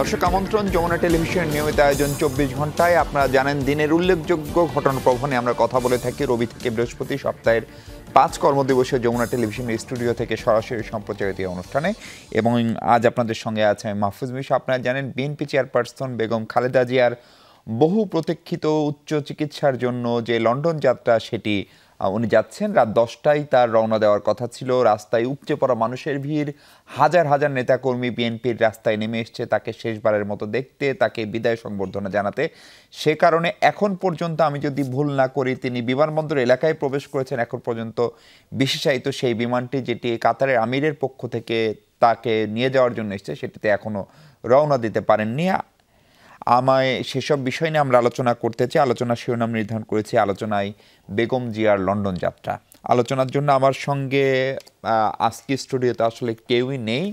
দর্শক আমন্ত্রণ, যমুনা টেলিভিশনের নিয়মিত আয়োজন 24 ঘন্টায়। আপনারা জানেন দিনের উল্লেখযোগ্য ঘটনাপ্রবাহে আমরা কথা বলে থাকি রবি থেকে বৃহস্পতি সপ্তাহের 5 কর্মদিবসে যমুনা টেলিভিশনের স্টুডিও থেকে সরাসরি সম্প্রচারিত অনুষ্ঠানে। এবং আজ আপনাদের সঙ্গে আছে আমি মাহফুজ মিশা। আপনারা জানেন বিএনপি চেয়ারপারসন বেগম খালেদা জিয়ার বহু প্রতীক্ষিত উচ্চ চিকিৎসার জন্য যে লন্ডন যাত্রা, সেটি উনি যাচ্ছেন। রাত 10টায় তার রওনা দেওয়ার কথা ছিল। রাস্তায় উপচে পড়া মানুষের ভিড়, হাজার হাজার নেতাকর্মী বিএনপির রাস্তায় নেমে এসছে তাকে শেষবারের মতো দেখতে, তাকে বিদায় সংবর্ধনা জানাতে। সে কারণে এখন পর্যন্ত আমি যদি ভুল না করি, তিনি বিমানবন্দর এলাকায় প্রবেশ করেছেন এখন পর্যন্ত। বিশেষায়িত সেই বিমানটি যেটি কাতারের আমিরের পক্ষ থেকে তাকে নিয়ে যাওয়ার জন্য এসছে, সেটিতে এখনও রওনা দিতে পারেননি। আমায় সেসব বিষয় নিয়ে আমরা আলোচনা করতে চাই। আলোচনার শিরোনাম নির্ধারণ করেছি আলোচনায় বেগম জিয়ার লন্ডন যাত্রা। আলোচনার জন্য আমার সঙ্গে আজকে স্টুডিওতে আসলে কেউই নেই।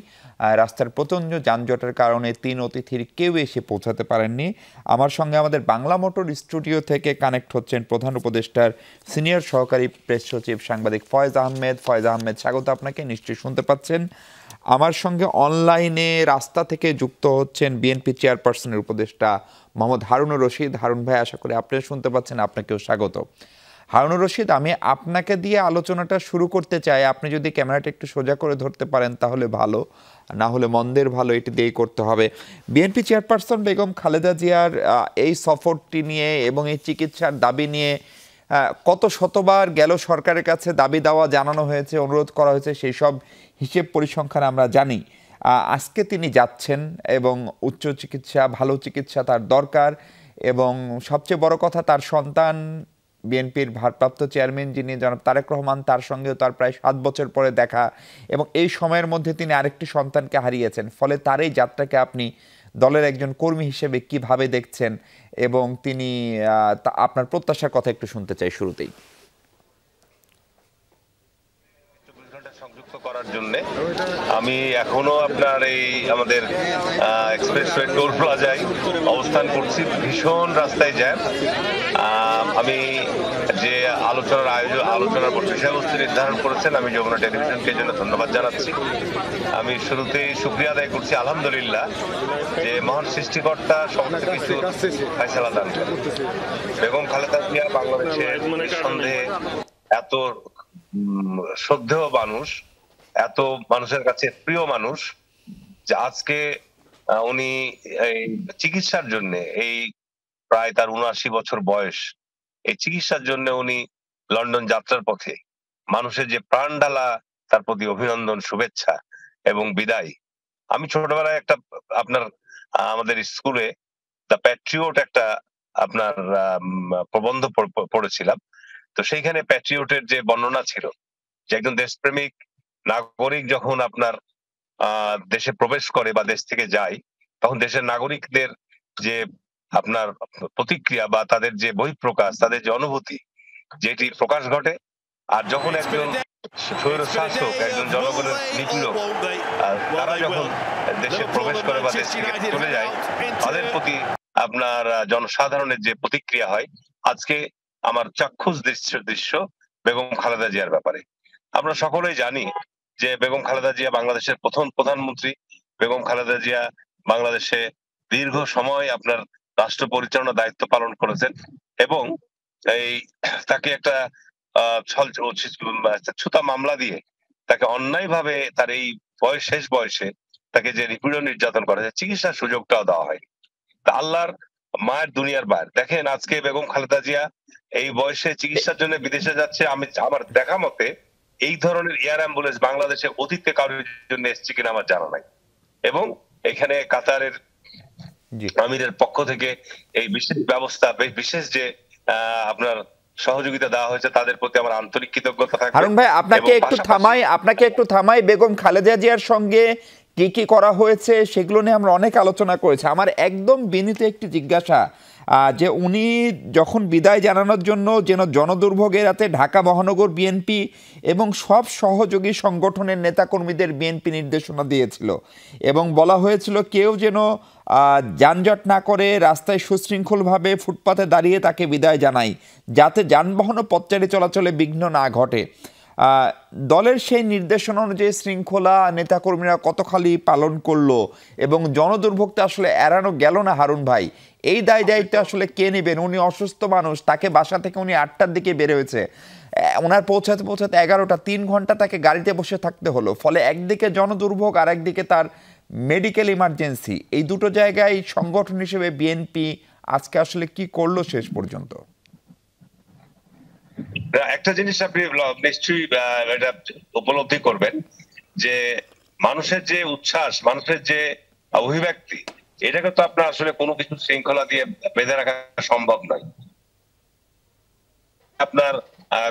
রাস্তার প্রচণ্ড যানজটের কারণে 3 অতিথির কেউ এসে পৌঁছাতে পারেননি। আমার সঙ্গে আমাদের বাংলা মোটর স্টুডিও থেকে কানেক্ট হচ্ছেন প্রধান উপদেষ্টার সিনিয়র সহকারী প্রেস সচিব সাংবাদিক ফয়েজ আহমেদ। ফয়েজ আহমেদ, স্বাগত আপনাকে, নিশ্চয়ই শুনতে পাচ্ছেন। আমার সঙ্গে অনলাইনে রাস্তা থেকে যুক্ত হচ্ছেন বিএনপি চেয়ারপারসনের উপদেষ্টা মোহাম্মদ হারুনুর রশিদ। হারুন ভাই, আশা করি আপনি শুনতে পাচ্ছেন, আপনাকেও স্বাগত। হারুনুর রশিদ, আমি আপনাকে দিয়ে আলোচনাটা শুরু করতে চাই। আপনি যদি ক্যামেরাটা একটু সোজা করে ধরতে পারেন তাহলে ভালো, না হলে মন্দের ভালো, এটি দিয়েই করতে হবে। বিএনপি চেয়ারপারসন বেগম খালেদা জিয়ার এই সফরটি নিয়ে এবং এই চিকিৎসার দাবি নিয়ে কত শতবার গেল সরকারের কাছে, দাবি দাওয়া জানানো হয়েছে, অনুরোধ করা হয়েছে, সেই সব হিসেব পরিসংখ্যান আমরা জানি। আজকে তিনি যাচ্ছেন এবং উচ্চ চিকিৎসা, ভালো চিকিৎসা তার দরকার। এবং সবচেয়ে বড় কথা, তার সন্তান বিএনপির ভারপ্রাপ্ত চেয়ারম্যান যিনি জনাব তারেক রহমান, তার সঙ্গেও তার প্রায় 7 বছর পরে দেখা, এবং এই সময়ের মধ্যে তিনি আরেকটি সন্তানকে হারিয়েছেন। ফলে তার এই যাত্রাকে আপনি দলের একজন কর্মী হিসেবে কিভাবে দেখছেন, এবং তিনি আপনার প্রত্যাশার কথা একটু শুনতে চাই শুরুতেই। সংযুক্ত করার জন্য আমি এখনো আপনার এই আমাদের এক্সপ্রেসওয়ে টোল প্লাজায় অবস্থান করছি। ভীষণ রাস্তায় জ্যাম। আমি যে আলোচনার বিষয়বস্তু নির্ধারণ করেছেন, আমি যমুনা টেলিভিশনকে জন্য ধন্যবাদ জানাচ্ছি। আমি শুরুতেই শুকরিয়া আদায় করছি আলহামদুলিল্লাহ যে মহান সৃষ্টিকর্তা সমস্ত কিছু ফয়সালা দান করেন। বেগম খালেদা জিয়া বাংলাদেশের নিঃসন্দেহে এত শ্রদ্ধেয় মানুষ, এত মানুষের কাছে প্রিয় মানুষ, যে আজকে উনি এই চিকিৎসার জন্য, এই প্রায় তার 79 বছর বয়স, এই চিকিৎসার জন্য উনি লন্ডন যাত্রার পথে মানুষের যে প্রাণ ঢালা, তার প্রতি অভিনন্দন, শুভেচ্ছা এবং বিদায়। আমি ছোটবেলায় একটা আপনার আমাদের স্কুলে দ্য প্যাট্রিয়ট একটা আপনার প্রবন্ধ পড়েছিলাম। তো সেইখানে প্যাট্রিয়টের যে বর্ণনা ছিল যে একজন দেশপ্রেমিক নাগরিক যখন আপনার দেশে প্রবেশ করে বা দেশ থেকে যায়, তখন দেশের নাগরিকদের যে আপনার প্রতিক্রিয়া বা তাদের যে বহিঃপ্রকাশ, তাদের যে অনুভূতি, যেটি প্রকাশ ঘটে। আর যখন একজন স্বৈরশাসক, একজন জনগণের নিপীড়ক, তারা যখন দেশে প্রবেশ করে বা দেশ থেকে চলে যায়, তাদের প্রতি আপনার জনসাধারণের যে প্রতিক্রিয়া হয়, আজকে আমার চাক্ষুষ দৃশ্য বেগম খালেদা জিয়ার ব্যাপারে। আমরা সকলেই জানি যে বেগম খালেদা জিয়া বাংলাদেশের প্রথম প্রধানমন্ত্রী। বেগম খালেদা জিয়া বাংলাদেশে দীর্ঘ সময় আপনার রাষ্ট্র পরিচালনার দায়িত্ব পালন করেছেন, এবং এই তাকে একটা ছুতা মামলা দিয়ে তাকে অন্যায়ভাবে তার এই শেষ বয়সে তাকে যে নিপীড়ন নির্যাতন করা যায়, চিকিৎসার সুযোগটাও দেওয়া হয়। তা আল্লাহর মায়ের দুনিয়ার বাইরে দেখেন, আজকে বেগম খালেদা জিয়া এই বয়সে চিকিৎসার জন্য বিদেশে যাচ্ছে। আমার দেখা মতে এই ধরনের এয়ার অ্যাম্বুলেন্স বাংলাদেশে অতীতে কারোর জন্য এসছে কিনা আমার জানা নাই। এবং এখানে কাতারের আমিরের পক্ষ থেকে এই বিশেষ ব্যবস্থা, বিশেষ যে আপনার সহযোগিতা দেওয়া হয়েছে, তাদের প্রতি আমার আন্তরিক কৃতজ্ঞতা থাকবে। হারুন ভাই, আপনাকে একটু থামাই। বেগম খালেদা জিয়ার সঙ্গে কি কি করা হয়েছে সেগুলো নিয়ে আমরা অনেক আলোচনা করেছি। আমার একদম বিনীত একটি জিজ্ঞাসা, যে উনি যখন বিদায় জানানোর জন্য যেন জনদুর্ভোগ এড়াতে ঢাকা মহানগর বিএনপি এবং সব সহযোগী সংগঠনের নেতাকর্মীদের বিএনপি নির্দেশনা দিয়েছিল এবং বলা হয়েছিল কেউ যেন যানজট না করে রাস্তায় সুশৃঙ্খলভাবে ফুটপাতে দাঁড়িয়ে তাকে বিদায় জানায়, যাতে যানবাহন ও পথচারী চলাচলে বিঘ্ন না ঘটে। দলের সেই নির্দেশনা অনুযায়ী শৃঙ্খলা নেতাকর্মীরা কতখানি পালন করলো এবং জনদুর্ভোগটা আসলে এড়ানো গেল না হারুন ভাই? এই দায়িত্ব আসলে কে নেবেন? উনি অসুস্থ মানুষ, তাকে বাসা থেকে উনি 8টার দিকে বের হয়েছে, ওনার পৌঁছাতে 11টা, 3 ঘন্টা তাকে গাড়িতে বসে থাকতে হলো। ফলে একদিকে জনদুর্ভোগ আর একদিকে তার মেডিকেল ইমার্জেন্সি, এই দুটো জায়গায় সংগঠন হিসেবে বিএনপি আজকে আসলে কি করলো শেষ পর্যন্ত? একটা জিনিস আপনি নিশ্চয়ই এটা উপলব্ধি করবেন যে মানুষের যে উচ্ছ্বাস, মানুষের যে অভিব্যক্তি, এটাকে তো আপনার আসলে কোনো কিছু শৃঙ্খলা দিয়ে বেঁধে রাখা সম্ভব নয়। আপনার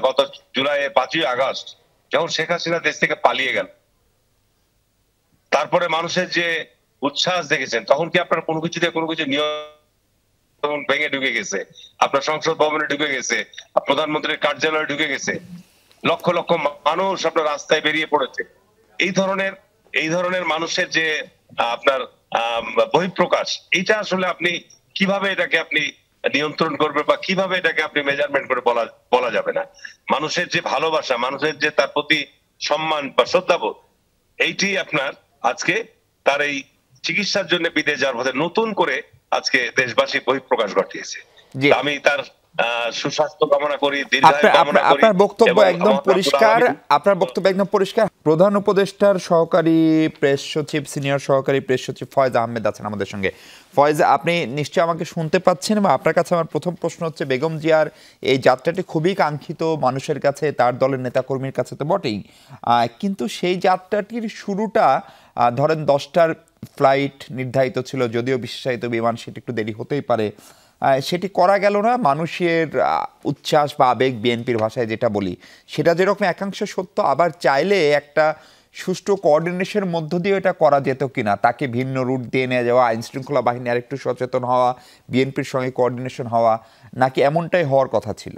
গত জুলাইয়ের 5ই আগস্ট যখন শেখ হাসিনা দেশ থেকে পালিয়ে গেল, তারপরে মানুষের যে উচ্ছ্বাস দেখেছেন, তখন কি আপনার কোনো কিছু নিয়ম ভেঙে ঢুকে গেছে? আপনার সংসদ ভবনে ঢুকে গেছে, প্রধানমন্ত্রীর কার্যালয়ে ঢুকে গেছে, লক্ষ লক্ষ মানুষ আপনার রাস্তায় বেরিয়ে পড়েছে। এই ধরনের মানুষের যে আপনার বহিঃপ্রকাশ, এটা আসলে আপনি কিভাবে এটাকে আপনি নিয়ন্ত্রণ করবে বা কিভাবে এটাকে আপনি মেজারমেন্ট করে বলা যাবে না। মানুষের যে ভালোবাসা, মানুষের যে তার প্রতি সম্মান বা শ্রদ্ধাবোধ, এইটি আপনার আজকে তার এই চিকিৎসার জন্য বিদেশ যাওয়ার পথে নতুন করে আজকে দেশবাসী বহিঃপ্রকাশ ঘটিয়েছে। আমি তার সুস্বাস্থ্য কামনা করি, দীর্ঘায়ু কামনা করি। আপনার বক্তব্য একদম পরিষ্কার। প্রধান উপদেষ্টার সহকারী প্রেস সচিব, সিনিয়র সহকারী প্রেস সচিব ফয়েজ আহমেদ আছেন আমাদের সঙ্গে। ফয়েজ, আপনি নিশ্চয়ই আমাকে শুনতে পাচ্ছেন এবং আপনার কাছে আমার প্রথম প্রশ্ন হচ্ছে, বেগম জিয়ার এই যাত্রাটি খুবই কাঙ্ক্ষিত মানুষের কাছে, তার দলের নেতাকর্মীর কাছে তো বটেই, কিন্তু সেই যাত্রাটির শুরুটা ধরেন 10টার ফ্লাইট নির্ধারিত ছিল, যদিও বিশেষায়িত বিমান, সেটি একটু দেরি হতেই পারে, সেটি করা গেল না। মানুষের উচ্ছ্বাস বা আবেগ, বিএনপির ভাষায় যেটা বলি, সেটা যেরকম একাংশ সত্য, আবার চাইলে একটা সুষ্ঠু কোঅর্ডিনেশনের মধ্য দিয়ে এটা করা যেত কিনা, তাকে ভিন্ন রুট দিয়ে নিয়ে যাওয়া, আইন শৃঙ্খলা বাহিনী আরেকটু সচেতন হওয়া, বিএনপির সঙ্গে কোঅর্ডিনেশন হওয়া, নাকি এমনটাই হওয়ার কথা ছিল?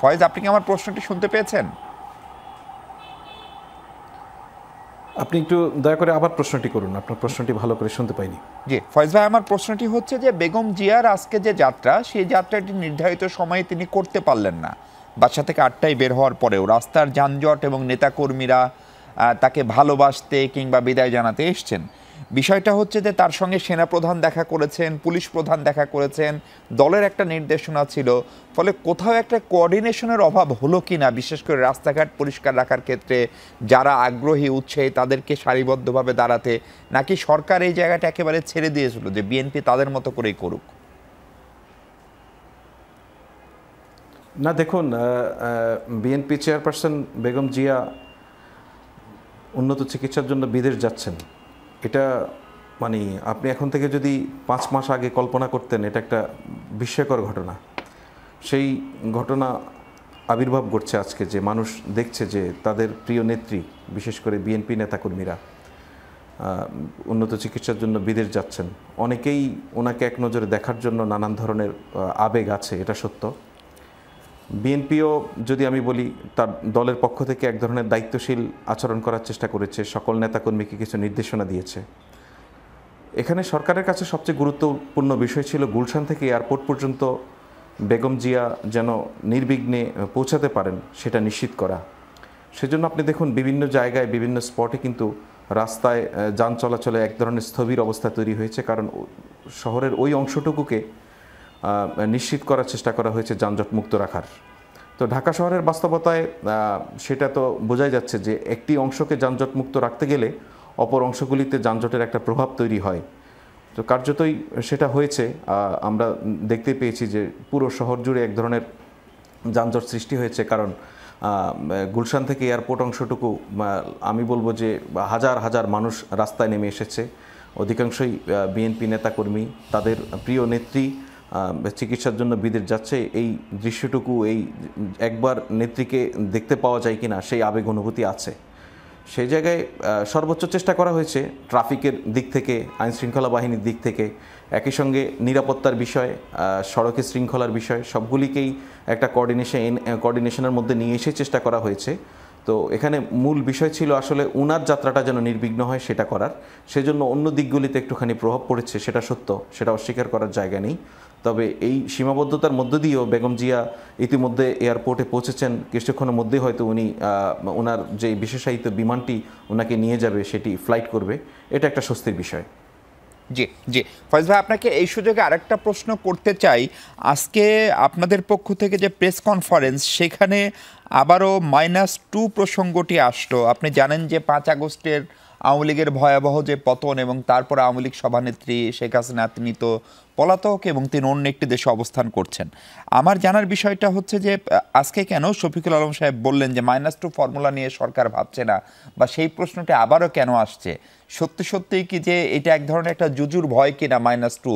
ফয়েজ, আপনি কি আমার প্রশ্নটি শুনতে পেয়েছেন? আপনি একটু দয়া করে আবার প্রশ্নটি করুন, আপনার প্রশ্নটি ভালো করে শুনতে পাইনি। জি ফয়েজ ভাই, আমার প্রশ্নটি হচ্ছে যে বেগম জিয়ার আজকে যে যাত্রা, সেই যাত্রাটি নির্ধারিত সময়ে তিনি করতে পারলেন না। বাসা থেকে 8টায় বের হওয়ার পরেও রাস্তার যানজট এবং নেতাকর্মীরা তাকে ভালোবাসতে কিংবা বিদায় জানাতে এসছেন। বিষয়টা হচ্ছে যে তার সঙ্গে সেনাপ্রধান দেখা করেছেন, পুলিশ প্রধান দেখা করেছেন, দলের একটা নির্দেশনা ছিল। ফলে কোথাও একটা কোঅর্ডিনেশনের অভাব হলো কি না, বিশেষ করে রাস্তাঘাট পরিষ্কার রাখার ক্ষেত্রে যারা আগ্রহী, উৎসাহী, তাদেরকে সারিবদ্ধভাবে দাঁড়াতে, নাকি সরকার এই জায়গাটা একেবারে ছেড়ে দিয়েছিল যে বিএনপি তাদের মতো করেই করুক? না, দেখুন, বিএনপি চেয়ারপারসন বেগম জিয়া উন্নত চিকিৎসার জন্য বিদেশ যাচ্ছেন, এটা মানে আপনি এখন থেকে যদি 5 মাস আগে কল্পনা করতেন, এটা একটা বিস্ময়কর ঘটনা। সেই ঘটনা আবির্ভাব ঘটছে আজকে, যে মানুষ দেখছে যে তাদের প্রিয় নেত্রী, বিশেষ করে বিএনপি নেতাকর্মীরা উন্নত চিকিৎসার জন্য বিদেশ যাচ্ছেন। অনেকেই ওনাকে এক নজরে দেখার জন্য নানান ধরনের আবেগ আছে, এটা সত্য। বিএনপিও, যদি আমি বলি, তার দলের পক্ষ থেকে এক ধরনের দায়িত্বশীল আচরণ করার চেষ্টা করেছে, সকল নেতাকর্মীকে কিছু নির্দেশনা দিয়েছে। এখানে সরকারের কাছে সবচেয়ে গুরুত্বপূর্ণ বিষয় ছিল গুলশান থেকে এয়ারপোর্ট পর্যন্ত বেগম জিয়া যেন নির্বিঘ্নে পৌঁছাতে পারেন, সেটা নিশ্চিত করা। সেজন্য আপনি দেখুন, বিভিন্ন জায়গায়, বিভিন্ন স্পটে কিন্তু রাস্তায় যান চলাচলে এক ধরনের স্থবির অবস্থা তৈরি হয়েছে, কারণ শহরের ওই অংশটুকুকে নিশ্চিত করার চেষ্টা করা হয়েছে যানজট মুক্ত রাখার। তো ঢাকা শহরের বাস্তবতায় সেটা তো বোঝাই যাচ্ছে যে একটি অংশকে যানজট মুক্ত রাখতে গেলে অপর অংশগুলিতে যানজটের একটা প্রভাব তৈরি হয়। তো কার্যতই সেটা হয়েছে। আমরা দেখতে পেয়েছি যে পুরো শহর জুড়ে এক ধরনের যানজট সৃষ্টি হয়েছে, কারণ গুলশান থেকে এয়ারপোর্ট অংশটুকু আমি বলবো যে হাজার হাজার মানুষ রাস্তায় নেমে এসেছে। অধিকাংশই বিএনপি নেতাকর্মী, তাদের প্রিয় নেত্রী চিকিৎসার জন্য বিদেশ যাচ্ছে, এই দৃশ্যটুকু এই একবার নেত্রীকে দেখতে পাওয়া যায় কিনা সেই আবেগ অনুভূতি আছে। সেই জায়গায় সর্বোচ্চ চেষ্টা করা হয়েছে ট্রাফিকের দিক থেকে, আইন শৃঙ্খলা বাহিনীর দিক থেকে, একই সঙ্গে নিরাপত্তার বিষয়, সড়কে শৃঙ্খলার বিষয়, সবগুলিকেই একটা কোঅর্ডিনেশনের মধ্যে নিয়ে এসে চেষ্টা করা হয়েছে। তো এখানে মূল বিষয় ছিল আসলে উনার যাত্রাটা যেন নির্বিঘ্ন হয় সেটা করার। সেজন্য অন্য দিকগুলিতে একটুখানি প্রভাব পড়েছে, সেটা সত্য, সেটা অস্বীকার করার জায়গা নেই। তবে এই সীমাবদ্ধতার মধ্য দিয়েও বেগম জিয়া ইতিমধ্যে এয়ারপোর্টে পৌঁছেছেন। কিছুক্ষণের মধ্যেই হয়তো উনি ওনার যে বিশেষায়িত বিমানটি ওনাকে নিয়ে যাবে সেটি ফ্লাইট করবে। এটা একটা স্বস্তির বিষয়। জি জি, ফয়েজ ভাই, আপনাকে এই সুযোগে আরেকটা প্রশ্ন করতে চাই। আজকে আপনাদের পক্ষ থেকে যে প্রেস কনফারেন্স, সেখানে আবারও -2 প্রসঙ্গটি আসলো। আপনি জানেন যে 5 আগস্টের আওয়ামী লীগের ভয়াবহ যে পতন, এবং তারপর আওয়ামী লীগ সভানেত্রী শেখ হাসিনা তিনি তো পলাতক এবং তিনি অন্য একটি দেশে অবস্থান করছেন। আমার জানার বিষয়টা হচ্ছে যে আজকে কেন শফিকুল আলম সাহেব বললেন যে -2 ফর্মুলা নিয়ে সরকার ভাবছে না, বা সেই প্রশ্নটি আবারও কেন আসছে? সত্যি সত্যিই কি যে এটা এক ধরনের একটা জুজুর ভয় কিনা -2,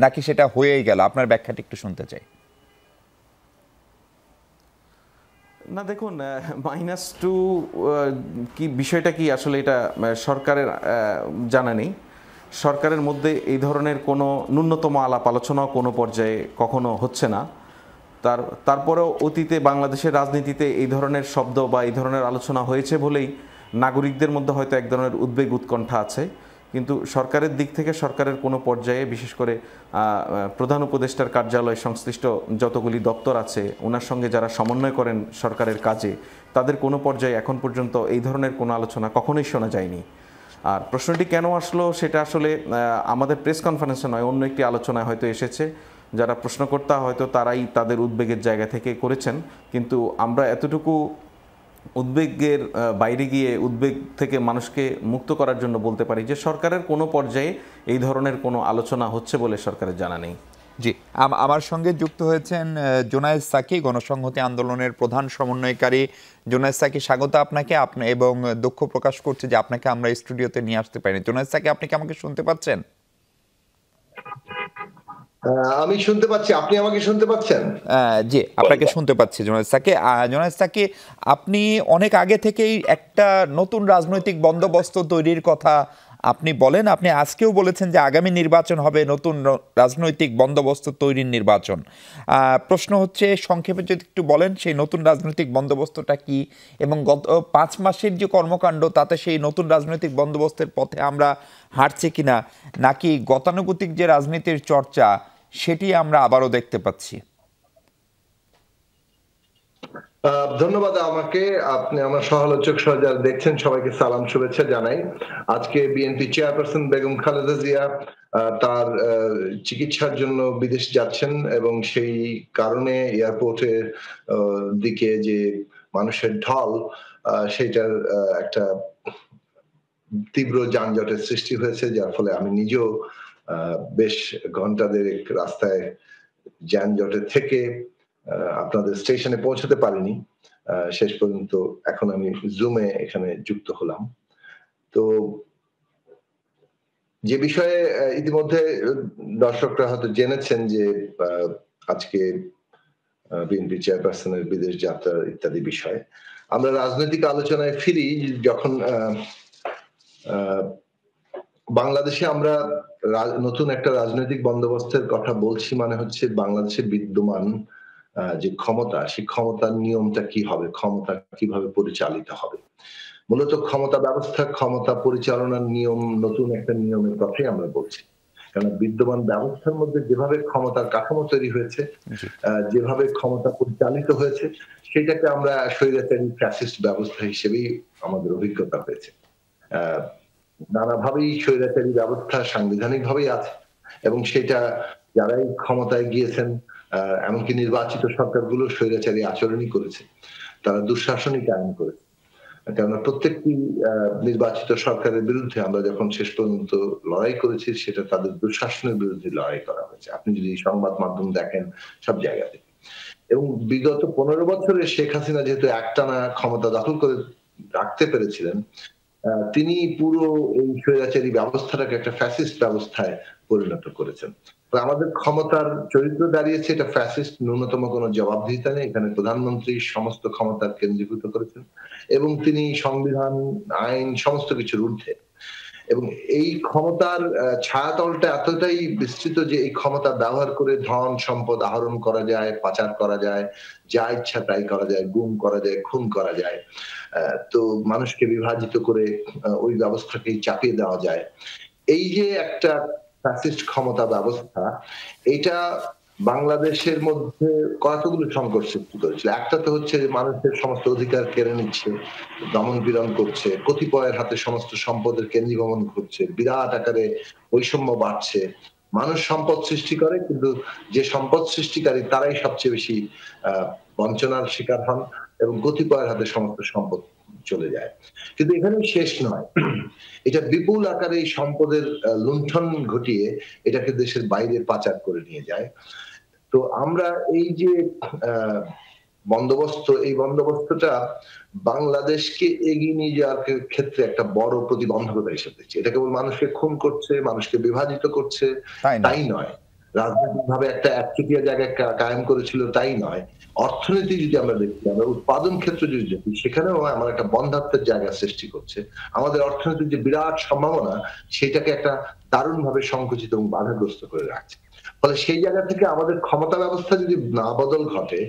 নাকি সেটা হয়েই গেল? আপনার ব্যাখ্যাটা একটু শুনতে চাই। না দেখুন, -2 কি বিষয়টা কি আসলে এটা সরকারের জানা নেই। সরকারের মধ্যে এই ধরনের কোনো ন্যূনতম আলাপ আলোচনাও কোনো পর্যায়ে কখনো হচ্ছে না। তারপরেও অতীতে বাংলাদেশের রাজনীতিতে এই ধরনের শব্দ বা এই ধরনের আলোচনা হয়েছে বলেই নাগরিকদের মধ্যে হয়তো এক ধরনের উদ্বেগ উৎকণ্ঠা আছে। কিন্তু সরকারের দিক থেকে সরকারের কোনো পর্যায়ে, বিশেষ করে প্রধান উপদেষ্টার কার্যালয় সংশ্লিষ্ট যতগুলি দপ্তর আছে, ওনার সঙ্গে যারা সমন্বয় করেন সরকারের কাজে, তাদের কোনো পর্যায়ে এখন পর্যন্ত এই ধরনের কোনো আলোচনা কখনোই শোনা যায়নি। আর প্রশ্নটি কেন আসলো সেটা আসলে আমাদের প্রেস কনফারেন্সে নয়, অন্য একটি আলোচনায় হয়তো এসেছে। যারা প্রশ্নকর্তা হয়তো তারাই তাদের উদ্বেগের জায়গা থেকে করেছেন, কিন্তু আমরা এতটুকু উদ্বেগের বাইরে গিয়ে উদ্বেগ থেকে মানুষকে মুক্ত করার জন্য বলতে পারি যে সরকারের কোনো পর্যায়ে এই ধরনের কোনো আলোচনা হচ্ছে বলে সরকারের জানা নেই। জি, আমার সঙ্গে যুক্ত হয়েছেন জোনায়েদ সাকি, গণসংহতি আন্দোলনের প্রধান সমন্বয়কারী। জোনায়েদ সাকি, স্বাগত আপনাকে। এবং দুঃখ প্রকাশ করছে যে আপনাকে আমরা স্টুডিওতে নিয়ে আসতে পারিনি। জোনায়েদ সাকি, আপনি কি আমাকে শুনতে পাচ্ছেন? আমি শুনতে পাচ্ছি, আপনি আমাকে শুনতে পাচ্ছেন? জি, আপনাকে শুনতে পাচ্ছি জোনায়েদ সাকি। জোনায়েদ সাকি, আপনি অনেক আগে থেকেই একটা নতুন রাজনৈতিক বন্দোবস্ত তৈরির কথা আপনি বলেন। আপনি আজকেও বলেছেন যে আগামী নির্বাচন হবে নতুন রাজনৈতিক বন্দোবস্ত তৈরির নির্বাচন। প্রশ্ন হচ্ছে, সংক্ষেপে যদি একটু বলেন সেই নতুন রাজনৈতিক বন্দোবস্তটা কি, এবং গত 5 মাসের যে কর্মকাণ্ড তাতে সেই নতুন রাজনৈতিক বন্দোবস্তের পথে আমরা হাঁটছি কিনা, নাকি গতানুগতিক যে রাজনীতির চর্চা সেটি আমরা আবারও দেখতে পাচ্ছি? ধন্যবাদ আমাকে। আপনি আমার সহালোচক সহ যারা দেখছেন সবাইকে সালাম শুভেচ্ছা জানাই। আজকে বিএনপি চেয়ারপারসন বেগম খালেদা জিয়া তার চিকিৎসার জন্য বিদেশ যাচ্ছেন, এবং সেই কারণে এয়ারপোর্টের দিকে যে মানুষের ঢল, সেটার একটা তীব্র যানজটের সৃষ্টি হয়েছে, যার ফলে আমি নিজেও বেশ ঘন্টা দেড়েক রাস্তায় যানজটের থেকে আপনাদের স্টেশনে পৌঁছতে পারিনি শেষ পর্যন্ত। এখন আমি জুমে এখানে যুক্ত হলাম। তো যে বিষয়ে ইতিমধ্যে দর্শকরা হয়তো জেনেছেন যে আজকে বিএনপি চেয়ারপারসনের বিদেশ যাত্রা ইত্যাদি বিষয়ে আমরা রাজনৈতিক আলোচনায় ফিরি। যখন বাংলাদেশে আমরা নতুন একটা রাজনৈতিক বন্দোবস্তের কথা বলছি, মানে হচ্ছে বাংলাদেশে বিদ্যমান যে ক্ষমতা, সেই ক্ষমতার নিয়মটা কি হবে, ক্ষমতা কিভাবে পরিচালিত হবে। মূলত ক্ষমতা ব্যবস্থা, ক্ষমতা পরিচালনার নিয়ম, নতুন একটা নিয়মের কথাই আমরা বলছি। কারণ বিদ্যমান ব্যবস্থার মধ্যে যেভাবে ক্ষমতার কাঠামো তৈরি হয়েছে, যেভাবে ক্ষমতা পরিচালিত হয়েছে, সেটাকে আমরা স্বৈরাচারী ফ্যাসিস্ট ব্যবস্থা হিসেবেই আমাদের অভিজ্ঞতা হয়েছে। নানাভাবেই স্বৈরাচারী ব্যবস্থা সাংবিধানিক ভাবেই আছে, এবং সেটা যারাই ক্ষমতায় গিয়েছেন, এমনকি নির্বাচিত সরকারগুলো স্বৈরাচারী আচরণই করেছে, তারা দুঃশাসনই কায়েম করেছে। কেননা প্রত্যেকটি নির্বাচিত সরকারের বিরুদ্ধে আমরা যখন শেষ পর্যন্ত লড়াই করেছি, সেটা তাদের দুঃশাসনের বিরুদ্ধে লড়াই করা হয়েছে। আপনি যদি সংবাদ মাধ্যম দেখেন সব জায়গাতে। এবং বিগত 15 বছরে শেখ হাসিনা যেহেতু একটানা ক্ষমতা দখল করে রাখতে পেরেছিলেন, তিনি পুরো এই স্বৈরাচারী ব্যবস্থাটাকে একটা ফ্যাসিস্ট ব্যবস্থায় পরিণত করেছেন। তো আমাদের ক্ষমতার চরিত্র দাঁড়িয়েছে এটা ফ্যাসিস্ট, ন্যূনতম কোনো জবাবদিহিতা নেই। এখানে প্রধানমন্ত্রী সমস্ত ক্ষমতার কেন্দ্রীভূত করেছেন এবং তিনি সংবিধান, আইন সমস্ত কিছুর ঊর্ধ্বে। এবং এই ক্ষমতার ছায়াতলটা এতটাই বিস্তৃত যে এই ক্ষমতা ব্যবহার করে ধন সম্পদ আহরণ করা যায়, পাচার করা যায়, যা ইচ্ছা তাই করা যায়, গুম করা যায়, খুন করা যায়। তো মানুষকে বিভাজিত করে ওই ব্যবস্থাকেই চাপিয়ে দেওয়া যায়। এই যে একটা ফ্যাসিস্ট ক্ষমতা ব্যবস্থা, এটা বাংলাদেশের মধ্যে কতগুলো সংকট সৃষ্টি করেছিল। একটা তো হচ্ছে মানুষের সমস্ত অধিকার কেড়ে নিচ্ছে, দমন পীড়ন করছে, কতিপয়ের হাতে সমস্ত সম্পদের কেন্দ্রীভবন ঘটছে, বিরাট আকারে বৈষম্য বাড়ছে। মানুষ সম্পদ সৃষ্টি করে, কিন্তু যে সম্পদ সৃষ্টিকারী তারাই সবচেয়ে বেশি বঞ্চনার শিকার হন এবং কতিপয়ের হাতে সমস্ত সম্পদ চলে যায়। কিন্তু এখানেই শেষ নয়, এটা বিপুল আকারে এই সম্পদের লুণ্ঠন ঘটিয়ে এটাকে দেশের বাইরে পাচার করে নিয়ে যায়। তো আমরা এই যে বন্দোবস্ত, এই বন্দোবস্তটা বাংলাদেশকে এগিয়ে নিয়ে যাওয়ার ক্ষেত্রে একটা বড় প্রতিবন্ধকতা হিসেবে দেখছি। এটা কেবল মানুষকে খুন করছে, মানুষকে বিভাজিত করছে তাই নয়, রাজনৈতিকভাবে একটা একচেটিয়া জায়গায় কায়েম করেছিল তাই নয়, অর্থনীতি যদি আমরা দেখি, আমরা উৎপাদন ক্ষেত্র যদি দেখি, সেখানেও আমার একটা বন্ধাত্বের জায়গা সৃষ্টি করছে। আমাদের অর্থনীতির যে বিরাট সম্ভাবনা সেটাকে একটা দারুণভাবে সংকুচিত এবং বাধাগ্রস্ত করে রাখছে। ফলে সেই জায়গা থেকে আমাদের ক্ষমতা ব্যবস্থা যদি না বদল ঘটে,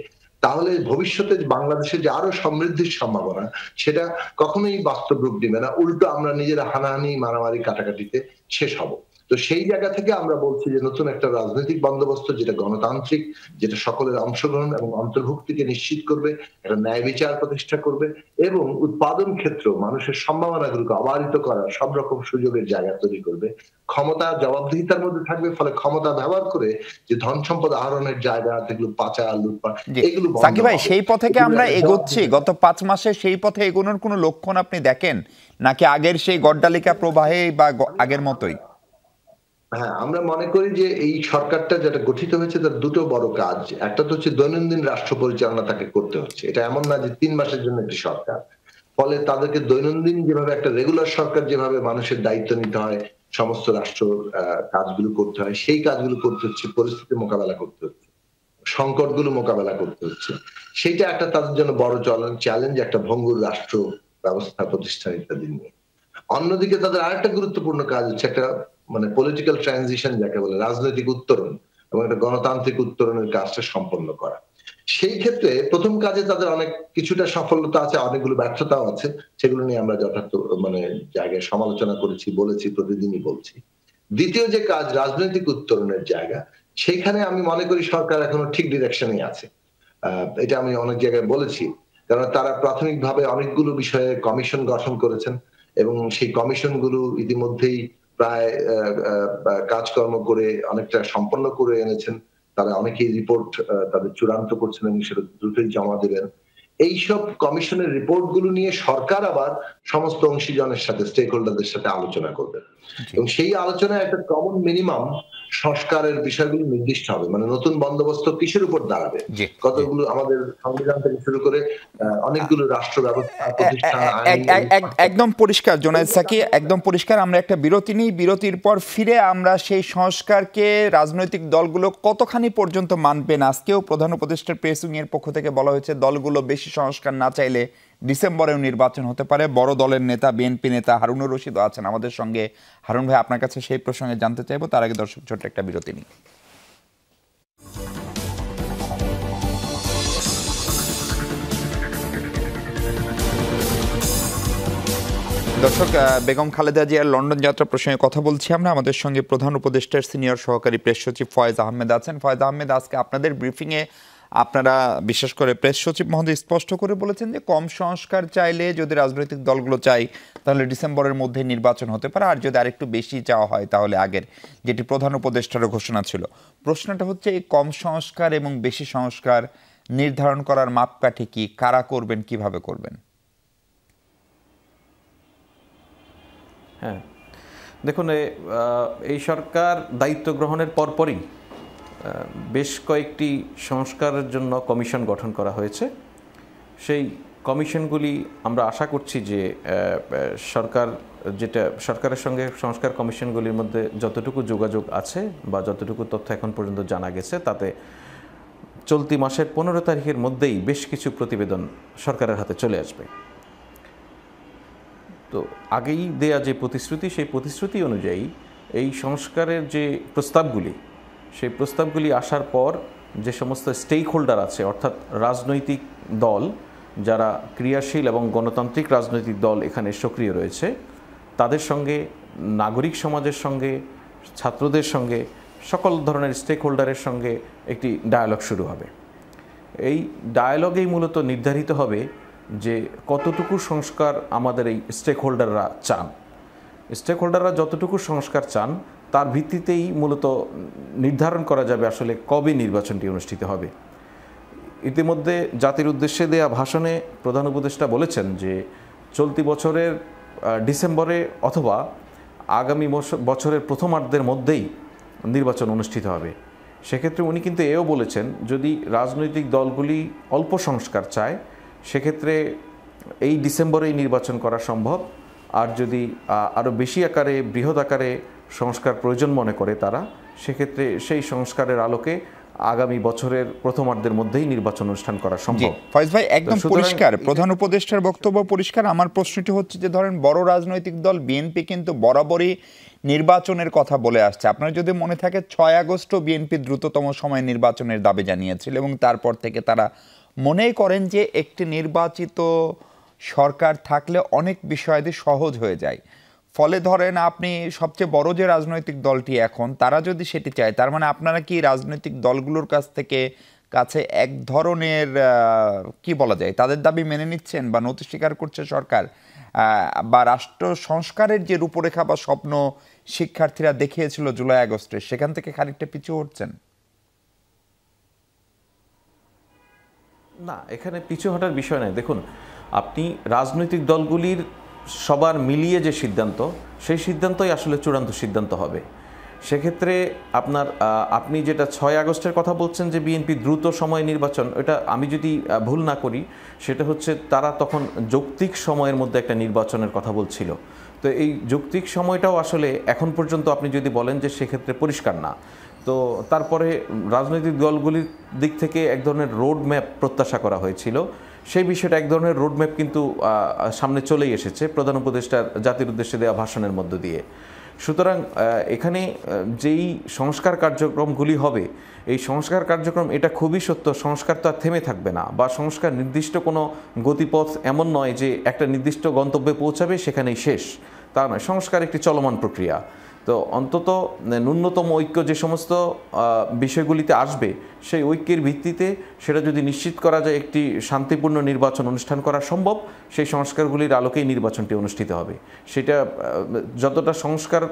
তাহলে ভবিষ্যতে বাংলাদেশের যে আরো সমৃদ্ধির সম্ভাবনা সেটা কখনোই বাস্তব রূপ দিবে না, উল্টো আমরা নিজেরা হানাহানি, মারামারি, কাটাকাটিতে শেষ হব। তো সেই জায়গা থেকে আমরা বলছি যে নতুন একটা রাজনৈতিক বন্দোবস্ত যেটা গণতান্ত্রিক, যেটা সকলের অংশগ্রহণ এবং অন্তর্ভুক্তিকে নিশ্চিত করবে, একটা ন্যায় বিচার প্রতিষ্ঠা করবে এবং উৎপাদন ক্ষেত্র মানুষের সম্ভাবনাগুলোকে অবারিত করার সব রকম সুযোগের জায়গা তৈরি করবে। ক্ষমতা জবাবদিহিতার মধ্যে থাকবে, ফলে ক্ষমতা ব্যবহার করে যে ধন সম্পদ আহরণের জায়গা, যেগুলো পাচার, লুটপাট, এগুলো সাকিব ভাই, সেই পথে কি আমরা এগোচ্ছি? গত 5 মাসে সেই পথে এগোনোর কোনো লক্ষণ আপনি দেখেন, নাকি আগের সেই গড্ডালিকা প্রবাহে বা আগের মতোই? হ্যাঁ, আমরা মনে করি যে এই সরকারটা যেটা গঠিত হয়েছে তার দুটো বড় কাজ। একটা তো হচ্ছে দৈনন্দিন রাষ্ট্র পরিচালনা তাকে করতে হচ্ছে। এটা এমন না যে 3 মাসের জন্য একটি সরকার। ফলে তাদেরকে দৈনন্দিন যেভাবে একটা রেগুলার সরকার যেভাবে মানুষের দায়িত্ব নিতে হয়, সমস্ত রাষ্ট্র কাজগুলো করতে হয়, সেই কাজগুলো করতে হচ্ছে, পরিস্থিতি মোকাবেলা করতে হচ্ছে, সংকটগুলো মোকাবেলা করতে হচ্ছে। সেইটা একটা তাদের জন্য বড় চ্যালেঞ্জ, একটা ভঙ্গুর রাষ্ট্র ব্যবস্থা প্রতিষ্ঠান ইত্যাদি নিয়ে। অন্যদিকে তাদের আরেকটা গুরুত্বপূর্ণ কাজ হচ্ছে একটা মানে পলিটিক্যাল ট্রানজিশন যাকে বলে, রাজনৈতিক উত্তরণ এবং একটা গণতান্ত্রিক উত্তরণের কাজটা সম্পন্ন করা। সেই ক্ষেত্রে প্রথম কাজে তাদের অনেক কিছুটা সফলতা আছে, অনেকগুলো ব্যর্থতাও আছে, সেগুলো নিয়ে আমরা যথার্থ মানে জায়গায় সমালোচনা করেছি, বলেছি, প্রতিদিনই বলছি। দ্বিতীয় যে কাজ রাজনৈতিক উত্তরণের জায়গা, সেইখানে আমি মনে করি সরকার এখনো ঠিক ডিরেকশনে আছে। এটা আমি অনেক জায়গায় বলেছি, কারণ তারা প্রাথমিকভাবে অনেকগুলো বিষয়ে কমিশন গঠন করেছেন এবং সেই কমিশনগুলো ইতিমধ্যেই প্রায় কাজকর্ম করে অনেকটা সম্পন্ন করে এনেছেন। তারা অনেকেই রিপোর্ট তাদের চূড়ান্ত করছেন এবং সেটা দ্রুতই জমা দেবেন। এইসব কমিশনের রিপোর্ট গুলো নিয়ে সরকার আবার সমস্ত অংশীজনের সাথে, স্টেক হোল্ডারদের সাথে আলোচনা করবে এবং সেই আলোচনায় একটা কমন মিনিমাম সংস্কারের বিষয়গুলো নির্দিষ্ট হবে। মানে নতুন বন্দোবস্ত কিসের উপর দাঁড়াবে, কতগুলো আমাদের সংবিধান থেকে শুরু করে অনেকগুলো রাষ্ট্র ব্যবস্থা, প্রতিষ্ঠান, একদম পরিষ্কার জোনায়েদ সাকি, একদম পরিষ্কার। আমরা একটা বিরতি নিই, বিরতির পর ফিরে আমরা সেই সংস্কারকে রাজনৈতিক দলগুলো কতখানি পর্যন্ত মানবেন। আজকেও প্রধান উপদেষ্টার প্রেস উইং এর পক্ষ থেকে বলা হয়েছে দলগুলো বেশি সংস্কার না চাইলে ডিসেম্বরেও নির্বাচন হতে পারে। বড় দলের নেতা, বিএনপি নেতা হারুনুর রশিদও আছেন আমাদের সঙ্গে। হারুন ভাই, আপনার কাছে সেই প্রসঙ্গে জানতে চাইবো, তার আগে দর্শক ছোট্ট একটা বিরতি নিই। দর্শক, বেগম খালেদা জিয়ার লন্ডন যাত্রা প্রসঙ্গে কথা বলছি আমরা। আমাদের সঙ্গে প্রধান উপদেষ্টার সিনিয়র সহকারী প্রেস সচিব ফয়েজ আহমেদ আছেন। ফয়েজ আহমেদ, আজকে আপনাদের ব্রিফিংয়ে আপনারা বিশেষ করে প্রেস সচিব মহোদয় স্পষ্ট করে বলেছেন যে কম সংস্কার চাইলে, যদি রাজনৈতিক দলগুলো চাই, তাহলে ডিসেম্বরের মধ্যে নির্বাচন হতে পারে, আর যদি আরেকটু বেশি চাওয়া হয় তাহলে আগের যেটি প্রধান উপদেষ্টারও ঘোষণা ছিল। প্রশ্নটা হচ্ছে, এই কম সংস্কার এবং বেশি সংস্কার নির্ধারণ করার মাপকাঠি কি? কারা করবেন, কিভাবে করবেন? হ্যাঁ, দেখুন, এই সরকার দায়িত্ব গ্রহণের পরপরই বেশ কয়েকটি সংস্কারের জন্য কমিশন গঠন করা হয়েছে। সেই কমিশনগুলি আমরা আশা করছি যে সরকারের সঙ্গে সংস্কার কমিশনগুলির মধ্যে যতটুকু যোগাযোগ আছে বা যতটুকু তথ্য এখন পর্যন্ত জানা গেছে, তাতে চলতি মাসের 15 তারিখের মধ্যেই বেশ কিছু প্রতিবেদন সরকারের হাতে চলে আসবে। তো আগেই দেয়া যে প্রতিশ্রুতি, সেই প্রতিশ্রুতি অনুযায়ী এই সংস্কারের যে প্রস্তাবগুলি, সেই প্রস্তাবগুলি আসার পর যে সমস্ত স্টেক হোল্ডার আছে, অর্থাৎ রাজনৈতিক দল যারা ক্রিয়াশীল এবং গণতান্ত্রিক রাজনৈতিক দল এখানে সক্রিয় রয়েছে, তাদের সঙ্গে, নাগরিক সমাজের সঙ্গে, ছাত্রদের সঙ্গে, সকল ধরনের স্টেক হোল্ডারের সঙ্গে একটি ডায়ালগ শুরু হবে। এই ডায়ালগেই মূলত নির্ধারিত হবে যে কতটুকু সংস্কার আমাদের এই স্টেক হোল্ডাররা চান। স্টেক হোল্ডাররা যতটুকু সংস্কার চান তার ভিত্তিতেই মূলত নির্ধারণ করা যাবে আসলে কবে নির্বাচনটি অনুষ্ঠিত হবে। ইতিমধ্যে জাতির উদ্দেশ্যে দেয়া ভাষণে প্রধান উপদেষ্টা বলেছেন যে চলতি বছরের ডিসেম্বরে অথবা আগামী বছরের প্রথমার্ধের মধ্যেই নির্বাচন অনুষ্ঠিত হবে। সেক্ষেত্রে উনি কিন্তু এও বলেছেন, যদি রাজনৈতিক দলগুলি অল্প সংস্কার চায় সেক্ষেত্রে এই ডিসেম্বরেই নির্বাচন করা সম্ভব, আর যদি আরও বেশি আকারে, বৃহৎ আকারে সংস্কার প্রয়োজন মনে করে তারা, সেক্ষেত্রে সেই সংস্কারের আলোকে আগামী বছরের প্রথমার্ধের মধ্যেই নির্বাচন অনুষ্ঠান করা সম্ভব। ফয়েজ ভাই, একদম পরিষ্কার, প্রধান উপদেষ্টার বক্তব্য পরিষ্কার। আমার প্রশ্নটি হচ্ছে যে ধরেন বড় রাজনৈতিক দল বিএনপি কিন্তু বরাবরই নির্বাচনের কথা বলে আসছে। আপনার যদি মনে থাকে 6 আগস্টও বিএনপি দ্রুততম সময়ে নির্বাচনের দাবি জানিয়েছিল এবং তারপর থেকে তারা মনে করেন যে একটি নির্বাচিত সরকার থাকলে অনেক বিষয়াদি সহজ হয়ে যায়। ফলে ধরেন আপনি সবচেয়ে বড় যে রাজনৈতিক দলটি এখন, তারা যদি সেটি চায়, তার মানে আপনারা কি রাজনৈতিক দলগুলোর কাছে এক ধরনের কি বলা যায়, তাদের দাবি মেনে নিচ্ছেন বা নতি স্বীকার করছে সরকার, বা রাষ্ট্র সংস্কারের যে রূপরেখা বা স্বপ্ন শিক্ষার্থীরা দেখিয়েছিল জুলাই আগস্টে, সেখান থেকে খানিকটা পিছু হচ্ছেন? না, এখানে পিছু হটার বিষয় নয়। দেখুন, আপনি রাজনৈতিক দলগুলির সবার মিলিয়ে যে সিদ্ধান্ত, সেই সিদ্ধান্তই আসলে চূড়ান্ত সিদ্ধান্ত হবে। সেক্ষেত্রে আপনি যেটা 6 আগস্টের কথা বলছেন যে বিএনপি দ্রুত সময় নির্বাচন, এটা আমি যদি ভুল না করি সেটা হচ্ছে তারা তখন যৌক্তিক সময়ের মধ্যে একটা নির্বাচনের কথা বলছিল। তো এই যৌক্তিক সময়টাও আসলে এখন পর্যন্ত আপনি যদি বলেন যে সেক্ষেত্রে পরিষ্কার না। তো তারপরে রাজনৈতিক দলগুলির দিক থেকে এক ধরনের রোড ম্যাপ প্রত্যাশা করা হয়েছিল। সেই বিষয়টা এক ধরনের রোড ম্যাপ কিন্তু সামনে চলেই এসেছে প্রধান উপদেষ্টার জাতির উদ্দেশ্যে দেওয়া ভাষণের মধ্য দিয়ে। সুতরাং এখানে যেই সংস্কার কার্যক্রমগুলি হবে, এই সংস্কার কার্যক্রম, এটা খুবই সত্য, সংস্কার তো আর থেমে থাকবে না, বা সংস্কার নির্দিষ্ট কোনো গতিপথ এমন নয় যে একটা নির্দিষ্ট গন্তব্যে পৌঁছাবে সেখানেই শেষ, তা নয়। সংস্কার একটি চলমান প্রক্রিয়া। তো অন্তত ন্যূনতম ঐক্য যে সমস্ত বিষয়গুলিতে আসবে, সেই ঐক্যের ভিত্তিতে সেটা যদি নিশ্চিত করা যায় একটি শান্তিপূর্ণ নির্বাচন অনুষ্ঠান করা সম্ভব, সেই সংস্কারগুলির আলোকেই নির্বাচনটি অনুষ্ঠিত হবে। সেটা যতটা সংস্কার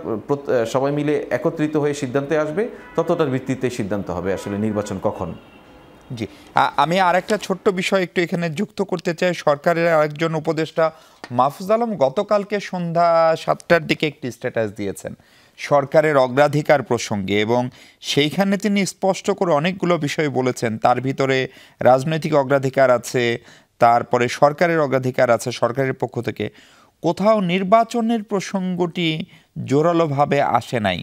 সবাই মিলে একত্রিত হয়ে সিদ্ধান্তে আসবে, ততটার ভিত্তিতে সিদ্ধান্ত হবে আসলে নির্বাচন কখন। জি, আমি আরেকটা ছোট্ট বিষয় একটু এখানে যুক্ত করতে চাই। সরকারের আরেকজন উপদেষ্টা মাহফুজ আলম গতকালকে সন্ধ্যা 7টার দিকে একটি স্ট্যাটাস দিয়েছেন সরকারের অগ্রাধিকার প্রসঙ্গে, এবং সেইখানে তিনি স্পষ্ট করে অনেকগুলো বিষয় বলেছেন। তার ভিতরে রাজনৈতিক অগ্রাধিকার আছে, তারপরে সরকারের অগ্রাধিকার আছে সরকারের পক্ষ থেকে। কোথাও নির্বাচনের প্রসঙ্গটি জোরালোভাবে আসে নাই।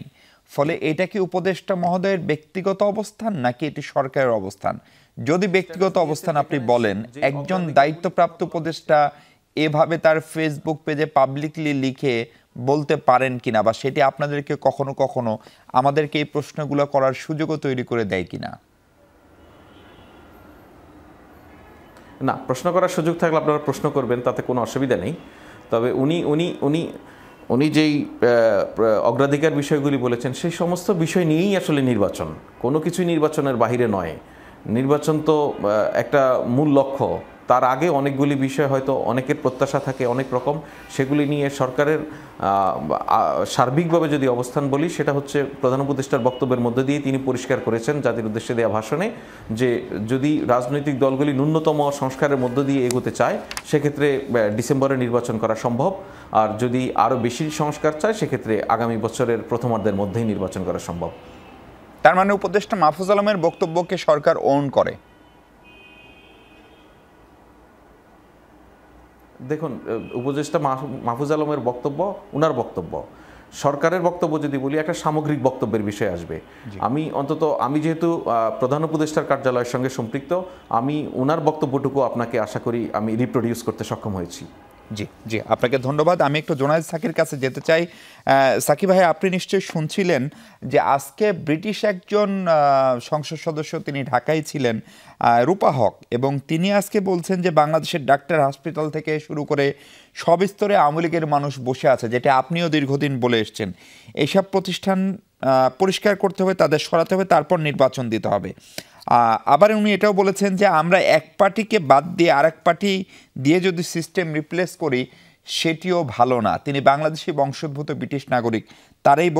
ফলে এটা কি উপদেষ্টা মহোদয়ের ব্যক্তিগত অবস্থান নাকি এটি সরকারের অবস্থান? যদি ব্যক্তিগত অবস্থান আপনি বলেন, একজন দায়িত্বপ্রাপ্ত উপদেষ্টা এভাবে তার ফেসবুক পেজে পাবলিকলি লিখে বলতে পারেন কিনা, বা সেটি আপনাদেরকে কখনো কখনো আমাদেরকে এই প্রশ্নগুলো করার সুযোগও তৈরি করে দেয় কিনা? না, প্রশ্ন করার সুযোগ থাকলে আপনারা প্রশ্ন করবেন, তাতে কোনো অসুবিধা নেই। তবে উনি যেই অগ্রাধিকার বিষয়গুলি বলেছেন, সেই সমস্ত বিষয় নিয়েই আসলে নির্বাচন, কোনো কিছুই নির্বাচনের বাহিরে নয়। নির্বাচন তো একটা মূল লক্ষ্য, তার আগে অনেকগুলি বিষয় হয়তো অনেকের প্রত্যাশা থাকে অনেক রকম, সেগুলি নিয়ে সরকারের সার্বিকভাবে যদি অবস্থান বলি, সেটা হচ্ছে প্রধান উপদেষ্টার বক্তব্যের মধ্যে দিয়ে তিনি পরিষ্কার করেছেন জাতির উদ্দেশ্যে দেওয়া ভাষণে, যে যদি রাজনৈতিক দলগুলি ন্যূনতম সংস্কারের মধ্য দিয়ে এগোতে চায়, সেক্ষেত্রে ডিসেম্বরে নির্বাচন করা সম্ভব, আর যদি আরও বেশি সংস্কার চায় সেক্ষেত্রে আগামী বছরের প্রথমার্ধের মধ্যেই নির্বাচন করা সম্ভব। তার মানে উপদেষ্টা মাহফুজ আলমের বক্তব্যকে সরকার ওন করে? দেখুন, উপদেষ্টা মাহফুজ আলমের বক্তব্য ওনার বক্তব্য, সরকারের বক্তব্য যদি বলি একটা সামগ্রিক বক্তব্যের বিষয় আসবে। আমি যেহেতু প্রধান উপদেষ্টার কার্যালয়ের সঙ্গে সম্পৃক্ত, আমি ওনার বক্তব্যটুকু আপনাকে আশা করি আমি রিপ্রোডিউস করতে সক্ষম হয়েছি। জি জি, আপনাকে ধন্যবাদ। আমি একটু জোনায়েদ সাকির কাছে যেতে চাই। সাকিব ভাই, আপনি নিশ্চয়ই শুনছিলেন যে আজকে ব্রিটিশ একজন সংসদ সদস্য, তিনি ঢাকায় ছিলেন, রূপা হক, এবং তিনি আজকে বলছেন যে বাংলাদেশের ডাক্তার হসপিটাল থেকে শুরু করে সব স্তরে আওয়ামী লীগের মানুষ বসে আছে, যেটা আপনিও দীর্ঘদিন বলে এসছেন। এইসব প্রতিষ্ঠান পরিষ্কার করতে হবে, তাদের সরাতে হবে, তারপর নির্বাচন দিতে হবে। আবার উনি এটাও বলেছেন যে আমরা এক পার্টিকে বাদ দিয়ে আরেক পার্টি দিয়ে যদি সিস্টেম রিপ্লেস করি সেটিও ভালো না। তিনি বাংলাদেশি বংশোদ্ভূত ব্রিটিশ নাগরিক। তার এই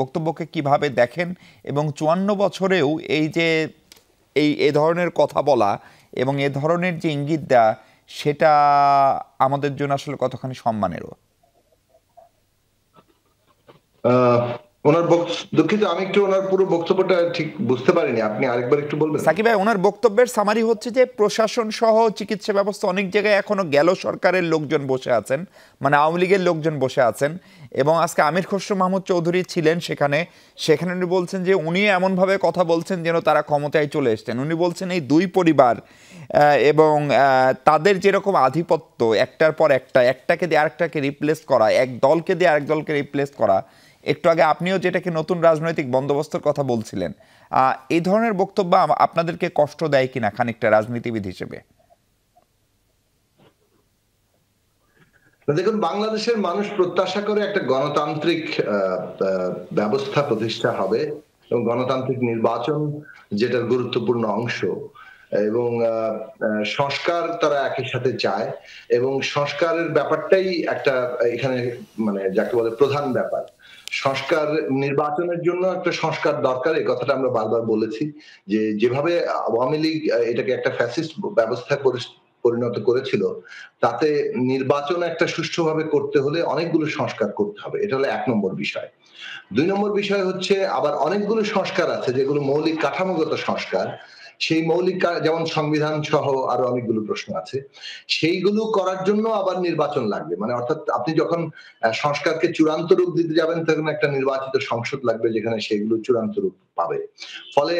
বক্তব্যকে কিভাবে দেখেন, এবং 54 বছরেও এই যে এই ধরনের কথা বলা এবং এ ধরনের যে ইঙ্গিত দেওয়া, সেটা আমাদের জন্য আসলে কতখানি সম্মানেরও? দুঃখিত, আমি একটু ওনার পুরো বক্তব্যটা ঠিক বুঝতে পারিনি, আপনি আরেকবার একটু বলবেন? সাকিব ভাই, ওনার বক্তব্যের সামারি হচ্ছে যে প্রশাসন সহ চিকিৎসা ব্যবস্থা অনেক জায়গায় এখনো গেল সরকারের লোকজন বসে আছেন, মানে আওয়ামী লীগের লোকজন বসে আছেন, এবং আজকে আমির খসরু মাহমুদ চৌধুরী ছিলেন সেখানে উনি বলছেন যে উনি এমনভাবে কথা বলছেন যেন তারা ক্ষমতায় চলে এসছেন। উনি বলছেন এই দুই পরিবার এবং তাদের যেরকম আধিপত্য, একটার পর একটাকে দিয়ে আরেকটাকে রিপ্লেস করা, এক দলকে দিয়ে আরেক দলকে রিপ্লেস করা। একটু আগে আপনিও যেটাকে নতুন রাজনৈতিক বন্দোবস্তের কথা বলছিলেন, এই ধরনের বক্তব্য আপনাদেরকে কষ্ট দেয় কিনা খানিকটা রাজনীতিবিদ হিসেবে? দেখুন, বাংলাদেশের মানুষ প্রত্যাশা করে একটা গণতান্ত্রিক ব্যবস্থা প্রতিষ্ঠা হবে এবং গণতান্ত্রিক নির্বাচন যেটার গুরুত্বপূর্ণ অংশ, এবং সংস্কার তারা একই সাথে চায়, এবং সংস্কারের ব্যাপারটাই একটা এখানে মানে যাকে বলে প্রধান ব্যাপার। সংস্কার, নির্বাচনের জন্য একটা সংস্কার দরকার, এই কথাটা আমরা বারবার বলেছি, যে যেভাবে আওয়ামী লীগ এটাকে একটা ফ্যাসিস্ট ব্যবস্থা পরিণত করেছিল, তাতে নির্বাচন একটা সুষ্ঠুভাবে করতে হলে অনেকগুলো সংস্কার করতে হবে। এটা হলো 1 নম্বর বিষয়। 2 নম্বর বিষয় হচ্ছে আবার অনেকগুলো সংস্কার আছে যেগুলো মৌলিক কাঠামোগত সংস্কার, সেই মৌলিক যেমন সংবিধান সহ আরো অনেকগুলো প্রশ্ন আছে, সেইগুলো করার জন্য আবার নির্বাচন লাগবে। মানে অর্থাৎ আপনি যখন সংস্কারকে চূড়ান্ত রূপ দিতে যাবেন তখন একটা নির্বাচিত সংসদ লাগবে যেখানে সেগুলো চূড়ান্ত রূপ পাবে। ফলে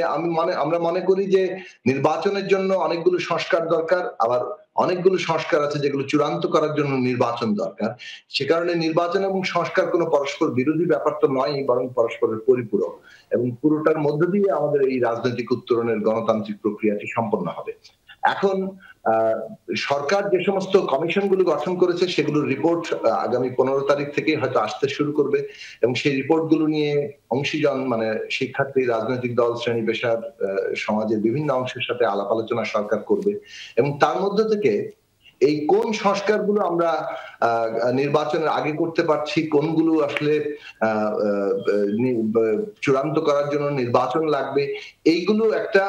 আমরা মনে করি যে নির্বাচনের জন্য অনেকগুলো সংস্কার দরকার, আবার অনেকগুলো সংস্কার আছে যেগুলো চূড়ান্ত করার জন্য নির্বাচন দরকার। সে কারণে নির্বাচন এবং সংস্কার কোনো পরস্পর বিরোধী ব্যাপার তো নয়, বরং পরস্পরের পরিপূরক, এবং পুরোটার মধ্য দিয়ে আমাদের এই রাজনৈতিক উত্তরণের গণতান্ত্রিক প্রক্রিয়াটি সম্পন্ন হবে। এখন সরকার যে সমস্ত কমিশনগুলো গঠন করেছে সেগুলোর রিপোর্ট আগামী 15 তারিখ থেকে হয়তো আসতে শুরু করবে, এবং সেই রিপোর্টগুলো নিয়ে অংশীজন মানে শিক্ষার্থী, রাজনৈতিক দল, শ্রেণী পেশার, সমাজের বিভিন্ন অংশের সাথে আলাপ আলোচনা সরকার করবে, এবং তার মধ্য থেকে এই কোন সংস্কারগুলো আমরা নির্বাচনের আগে করতে পারছি, কোনগুলো আসলে চূড়ান্ত করার জন্য নির্বাচন লাগবে, এইগুলো একটা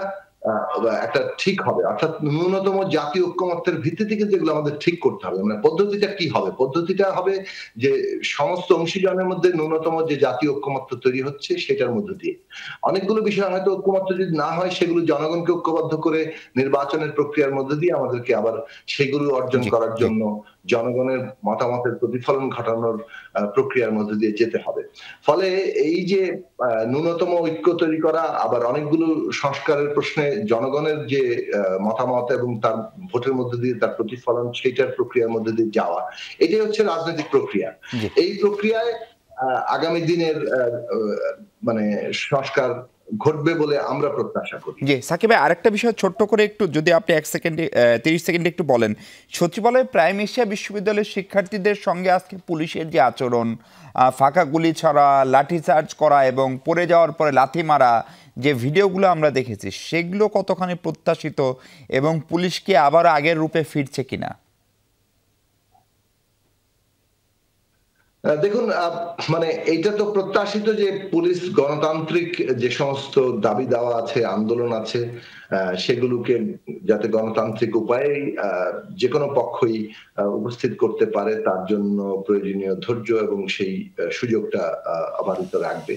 ঠিক হবে। অর্থাৎ ন্যূনতম জাতীয় ঐক্যমত্যের ভিত্তিতে কিন্তু এগুলো আমাদের ঠিক করতে হবে। মানে পদ্ধতিটা কি হবে? পদ্ধতিটা হবে যে সমস্ত অংশীজনের মধ্যে ন্যূনতম যে জাতীয় ঐক্যমত্য তৈরি হচ্ছে সেটার মধ্য দিয়ে। অনেকগুলো বিষয় হয়তো ঐক্যমত্য যদি না হয়, সেগুলো জনগণকে ঐক্যবদ্ধ করে নির্বাচনের প্রক্রিয়ার মধ্য দিয়ে আমাদেরকে আবার সেগুলো অর্জন করার জন্য জনগণের মতামতের প্রতিফলন ঘটানোর প্রক্রিয়ার মধ্য দিয়ে যেতে হবে। ফলে এই যে ন্যূনতম ঐক্য তৈরি করা, আবার অনেকগুলো সংস্কারের প্রশ্নে জনগণের যে মতামত এবং তার ভোটের মধ্যে দিয়ে তার প্রতিফলন, সেইটার প্রক্রিয়ার মধ্যে দিয়ে যাওয়া, এটাই হচ্ছে রাজনৈতিক প্রক্রিয়া। এই প্রক্রিয়ায় আগামী দিনের মানে সংস্কার ঘটবে বলে আমরা প্রত্যাশা করি। জি সাকিব ভাই, আরেকটা বিষয় ছোট্ট করে একটু যদি আপনি 30 সেকেন্ডে একটু বলেন। সচিবালয়ে প্রাইম এশিয়া বিশ্ববিদ্যালয়ের শিক্ষার্থীদের সঙ্গে আজকে পুলিশের যে আচরণ, ফাঁকা গুলি ছড়া, লাঠিচার্জ করা এবং পড়ে যাওয়ার পরে লাথি মারা, যে ভিডিওগুলো আমরা দেখেছি, সেগুলো কতখানি প্রত্যাশিত এবং পুলিশ কি আবার আগের রূপে ফিরছে কিনা? দেখুন, মানে এইটা তো প্রত্যাশিত যে পুলিশ গণতান্ত্রিক যে সমস্ত দাবি দেওয়া আছে, আন্দোলন আছে, সেগুলোকে যাতে গণতান্ত্রিক উপায়ে যে কোনো পক্ষই উপস্থিত করতে পারে তার জন্য প্রয়োজনীয় ধৈর্য এবং সেই সুযোগটা অবারিত রাখবে।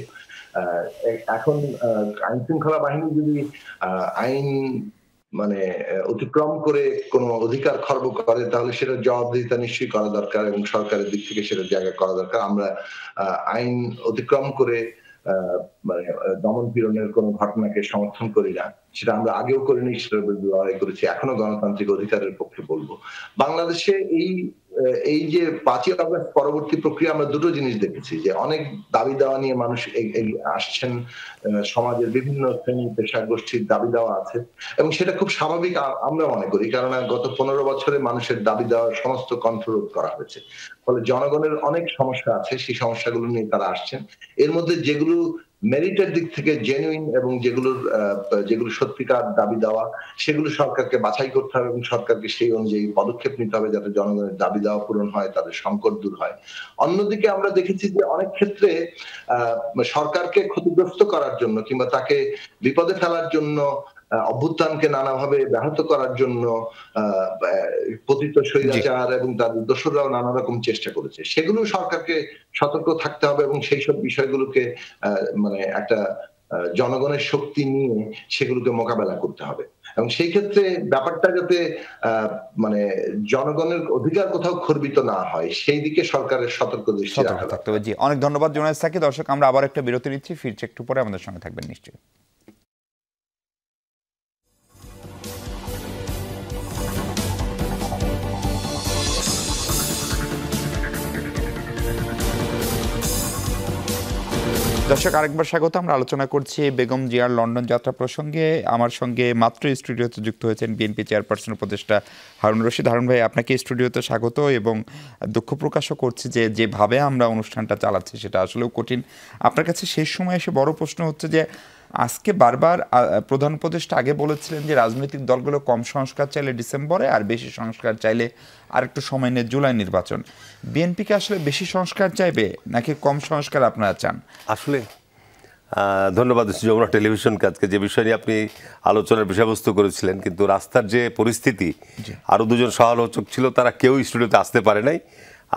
এখন আইন শৃঙ্খলা বাহিনী যদি আইন মানে অতিক্রম করে কোনো অধিকার খর্ব করে, তাহলে সেটা জবাবদিহিতা নিশ্চয়ই করা দরকার এবং সরকারের দিক থেকে সেটা জায়গা করা দরকার। আমরা আইন অতিক্রম করে মানে দমন পীড়নের কোন ঘটনাকে সমর্থন করি না, সেটা আমরা আগেও করিনি, সেটার বিরুদ্ধে লড়াই করেছি, এখনো গণতান্ত্রিক অধিকারের পক্ষে বলবো। বাংলাদেশে এই যে 5ই আগস্ট পরবর্তী প্রক্রিয়া আমরা দুটো জিনিস দেখেছি, যে অনেক দাবি দেওয়া নিয়ে মানুষ আসছেন, সমাজের বিভিন্ন শ্রেণী পেশা গোষ্ঠীর দাবি দেওয়া আছে এবং সেটা খুব স্বাভাবিক আমরা মনে করি, কারণ গত 15 বছরে মানুষের দাবি দেওয়ার সমস্ত কন্ট্রোল করা হয়েছে, ফলে জনগণের অনেক সমস্যা আছে, সেই সমস্যাগুলো নিয়ে তারা আসছেন। এর মধ্যে যেগুলো মেরিটের দিক থেকে জেনুইন এবং যেগুলো সত্যিকার দাবি দেওয়া, সেগুলো সরকারকে বাছাই করতে হবে এবং সরকারকে সেই অনুযায়ী পদক্ষেপ নিতে হবে যাতে জনগণের দাবি দেওয়া পূরণ হয়, তাদের সংকট দূর হয়। অন্যদিকে আমরা দেখেছি যে অনেক ক্ষেত্রে সরকারকে ক্ষতিগ্রস্ত করার জন্য কিংবা তাকে বিপদে ফেলার জন্য, অভ্যুত্থানকে নানাভাবে ব্যাহত করার জন্য পতিত স্বৈরাচার এবং তাদের দোসররাও নানা রকম চেষ্টা করেছে। সেগুলো সরকারকে সতর্ক থাকতে হবে এবং সেই সব বিষয়গুলোকে মানে একটা জনগণের শক্তি নিয়ে সেগুলোকে মোকাবেলা করতে হবে এবং সেই ক্ষেত্রে ব্যাপারটা যাতে মানে জনগণের অধিকার কোথাও খর্বিত না হয়, সেই দিকে সরকারের সতর্ক দৃষ্টি রাখা থাকতে হবে। জি, অনেক ধন্যবাদ জোনায়েদ সাকি। দর্শক, আমরা আবার একটা বিরতি নিচ্ছি, ফিরছি একটু পরে, আমাদের সঙ্গে থাকবেন নিশ্চয়ই। দর্শক, আরেকবার স্বাগত। আমরা আলোচনা করছি বেগম জিয়ার লন্ডন যাত্রা প্রসঙ্গে। আমার সঙ্গে মাত্র স্টুডিওতে যুক্ত হয়েছেন বিএনপি চেয়ারপারসন উপদেষ্টা হারুন রশিদ। হারুন ভাই, আপনাকে স্টুডিওতে স্বাগত এবং দুঃখ প্রকাশও করছি যে যেভাবে আমরা অনুষ্ঠানটা চালাচ্ছি সেটা আসলেও কঠিন। আপনার কাছে শেষ সময় এসে বড় প্রশ্ন হচ্ছে যে আজকে বারবার প্রধান উপদেষ্টা আগে বলেছিলেন যে রাজনৈতিক দলগুলো কম সংস্কার চাইলে ডিসেম্বরে, আর বেশি সংস্কার চাইলে আর একটু সময় নিয়ে জুলাই নির্বাচন। বিএনপিকে আসলে বেশি সংস্কার চাইবে নাকি কম সংস্কার আপনারা চান? আসলে ধন্যবাদ যমুনা টেলিভিশনকে, আজকে যে বিষয় নিয়ে আপনি আলোচনার বিষয়বস্তু করেছিলেন, কিন্তু রাস্তার যে পরিস্থিতি, আরও দুজন সহালোচক ছিল, তারা কেউ স্টুডিওতে আসতে পারে নাই।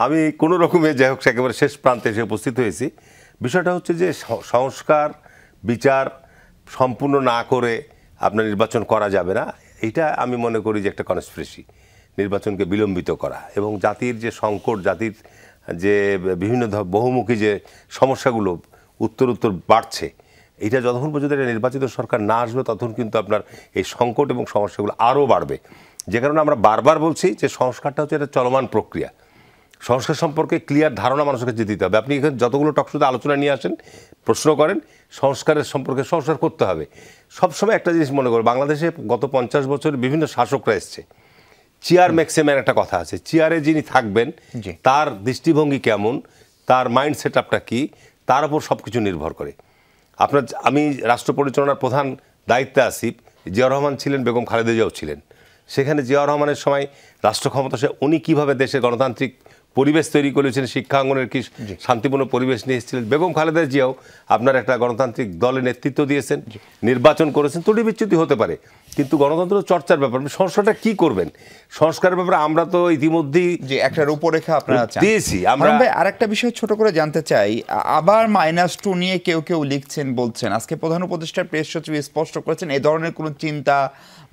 আমি কোনো রকমে যাই হোক একেবারে শেষ প্রান্তে এসে উপস্থিত হয়েছি। বিষয়টা হচ্ছে যে সংস্কার বিচার সম্পূর্ণ না করে আপনার নির্বাচন করা যাবে না, এইটা আমি মনে করি যে একটা কনস্পিরেসি, নির্বাচনকে বিলম্বিত করা এবং জাতির যে সংকট, জাতির যে বিভিন্ন বহুমুখী যে সমস্যাগুলো উত্তর বাড়ছে, এটা যতক্ষণ পর্যন্ত একটা নির্বাচিত সরকার না আসবে ততক্ষণ কিন্তু আপনার এই সংকট এবং সমস্যাগুলো আরও বাড়বে। যে কারণে আমরা বারবার বলছি যে সংস্কারটা হচ্ছে একটা চলমান প্রক্রিয়া। সংস্কার সম্পর্কে ক্লিয়ার ধারণা মানুষের কাছে দিতে হবে। আপনি এখানে যতগুলো টকশোতে আলোচনা নিয়ে আসেন, প্রশ্ন করেন, সংস্কারের সম্পর্কে সংস্কার করতে হবে। সবসময় একটা জিনিস মনে করো, বাংলাদেশে গত 50 বছরে বিভিন্ন শাসকরা এসছে, চেয়ার ম্যাক্সিমাম একটা কথা আছে, চেয়ারে যিনি থাকবেন তার দৃষ্টিভঙ্গি কেমন, তার মাইন্ড সেট আপটা কী, তার উপর সব কিছু নির্ভর করে। আমি রাষ্ট্র পরিচালনার প্রধান দায়িত্বে আছি, জিয়াউর রহমান ছিলেন, বেগম খালেদা জিয়াও ছিলেন। সেখানে জিয়াউর রহমানের সময় রাষ্ট্র ক্ষমতা উনি কীভাবে দেশে গণতান্ত্রিক পরিবেশ তৈরি করেছেন, শিক্ষাঙ্গনের কি শান্তিপূর্ণ পরিবেশ নিয়ে এসেছিলেন। বেগম খালেদা জিয়াও আপনার একটা গণতান্ত্রিক দলের নেতৃত্ব দিয়েছেন, নির্বাচন করেছেন। ত্রুটি বিচ্যুতি হতে পারে, কিন্তু গণতন্ত্র চর্চার ব্যাপার। সংস্কারটা কি করবেন, সংস্কারের ব্যাপারে আমরা তো ইতিমধ্যেই যে একটা রূপরেখা আপনারা দিয়েছি। আমরা আরেকটা বিষয় ছোট করে জানতে চাই, আবার -2 নিয়ে কেউ লিখছেন, বলছেন। আজকে প্রধান উপদেষ্টার প্রেস সচিব স্পষ্ট করেছেন এই ধরনের কোনো চিন্তা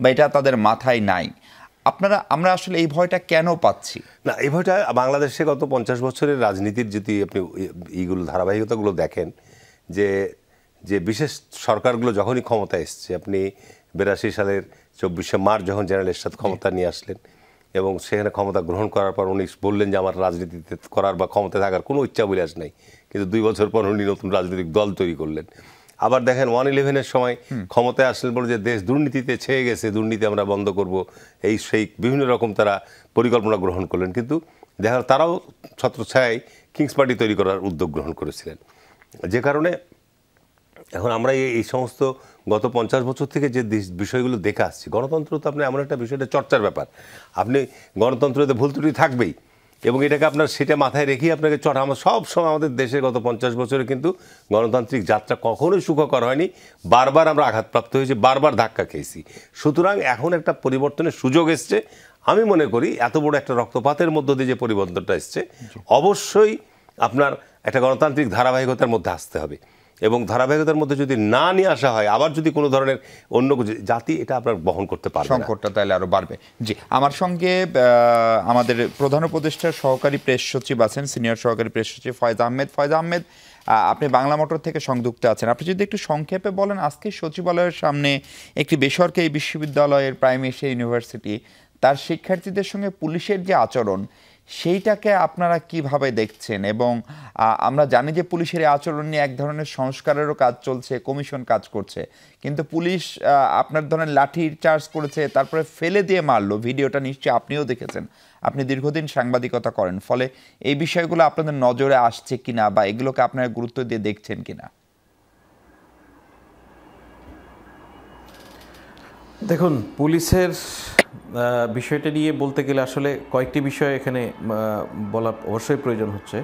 বা এটা তাদের মাথায় নাই। আমরা আসলে এই ভয়টা কেন পাচ্ছি? না, এই ভয়টা বাংলাদেশে গত 50 বছরের রাজনীতির যদি আপনি এইগুলো ধারাবাহিকতাগুলো দেখেন, যে বিশেষ সরকারগুলো যখনই ক্ষমতা এসছে, আপনি 82 সালের 24শে মার্চ যখন জেনারেল এরশাদ ক্ষমতা নিয়ে আসলেন এবং সেখানে ক্ষমতা গ্রহণ করার পর উনি বললেন যে আমার রাজনীতিতে করার বা ক্ষমতায় থাকার কোনো ইচ্ছা বিলাস নাই, কিন্তু 2 বছর পর উনি নতুন রাজনৈতিক দল তৈরি করলেন। আবার দেখেন 1/11-এর সময় ক্ষমতায় আসলেন, বলে যে দেশ দুর্নীতিতে ছেয়ে গেছে, দুর্নীতি আমরা বন্ধ করব, সেই বিভিন্ন রকম তারা পরিকল্পনা গ্রহণ করলেন। কিন্তু দেখা তারাও ছত্রছায়ায় কিংস পার্টি তৈরি করার উদ্যোগ গ্রহণ করেছিলেন। যে কারণে এখন আমরা এই সমস্ত গত 50 বছর থেকে যে বিষয়গুলো দেখে আসছি, গণতন্ত্র তো আপনি এমন একটা বিষয়টা চর্চার ব্যাপার, আপনি গণতন্ত্রতে ভুল ত্রুটি থাকবেই এবং এটাকে আপনার সেটা মাথায় রেখেই আপনাকে আমরা সব সময় আমাদের দেশে গত 50 বছরে কিন্তু গণতান্ত্রিক যাত্রা কখনোই সুখকর হয়নি, বারবার আমরা আঘাতপ্রাপ্ত হয়েছি, বারবার ধাক্কা খেয়েছি। সুতরাং এখন একটা পরিবর্তনের সুযোগ এসছে। আমি মনে করি এত বড় একটা রক্তপাতের মধ্য দিয়ে যে পরিবর্তনটা এসছে, অবশ্যই আপনার একটা গণতান্ত্রিক ধারাবাহিকতার মধ্যে আসতে হবে এবং ধারাবাহিকতার মধ্যে যদি না নিয়ে আসা হয়, আবার যদি কোনো ধরনের অন্য কিছু, জাতি এটা আপনার বহন করতে পারবে না। সংকটটা তাহলে আরো বাড়বে। জি, আমার সঙ্গে আমাদের প্রধান উপদেষ্টার সহকারী প্রেস সচিব আছেন, সিনিয়র সহকারী প্রেস সচিব ফয়েজ আহমেদ। ফয়েজ আহমেদ, আপনি বাংলা মোটর থেকে সংযুক্ত আছেন, আপনি যদি একটু সংক্ষেপে বলেন, আজকে সচিবালয়ের সামনে একটি বেসরকারি বিশ্ববিদ্যালয়ের প্রাইম এশিয়া ইউনিভার্সিটি, তার শিক্ষার্থীদের সঙ্গে পুলিশের যে আচরণ সেইটাকে আপনারা কিভাবে দেখছেন? এবং আমরা জানি যে পুলিশের এই আচরণ নিয়ে এক ধরনের সংস্কারেরও কাজ চলছে, কমিশন কাজ করছে, কিন্তু পুলিশ আপনার ধরনের লাঠি চার্জ করেছে, তারপরে ফেলে দিয়ে মারলো, ভিডিওটা নিশ্চয়ই আপনিও দেখেছেন, আপনি দীর্ঘদিন সাংবাদিকতা করেন, ফলে এই বিষয়গুলো আপনাদের নজরে আসছে কিনা বা এগুলোকে আপনারা গুরুত্ব দিয়ে দেখছেন কিনা? দেখুন, পুলিশের বিষয়টা নিয়ে বলতে গেলে আসলে কয়েকটি বিষয় এখানে বলা অবশ্যই প্রয়োজন হচ্ছে।